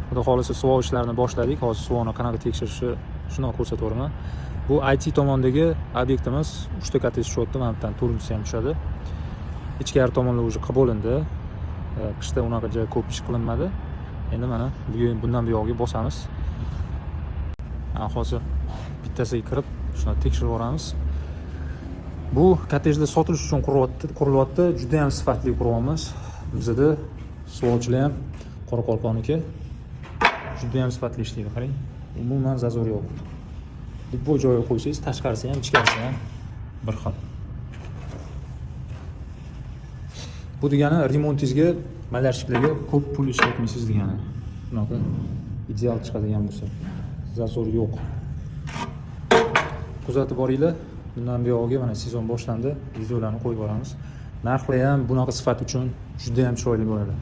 Xudo xohlasa suvoq ishlarini boshladik. Hozir suvoqni qanaqa tekshirishi shuni ko'rsataveraman. Bu IT tomondagi obyektimiz 3 ta kottej tushyapti. Mana bundan 4-chisi ham tushadi. Ichkari tomonlar уже bo'lindi. Qishda unaqa joy ko'p ish qilinmadi. Endi mana bundan buyog'iga bosamiz. Hozir bittasiga kirib shuni tekshirib olamiz. Bu kottejda sotilish uchun qurilyapti. Juda ham sifatli quryapmiz. Bizda suvoqchilar ham Qoraqalpoqniki juda ham sifatli ishlaydi. Qarang, umuman zazor yo'q. Bu joyga qo'ysangiz, tashqarisi ham, ichkarisi ham bir xil. Bu degani remontingizga, malyarshiklarga ko'p pul ishlatmaysiz degani. Bunaqa ideal chiqadigan bo'lsa, zazor yo'q. Kuzatib boringlar. Bundan buyog'iga mana sezon boshlandi. Videolarni qo'yib boramiz. Narxlar ham bunaqa sifat uchun juda ham chiroyli bo'ladi.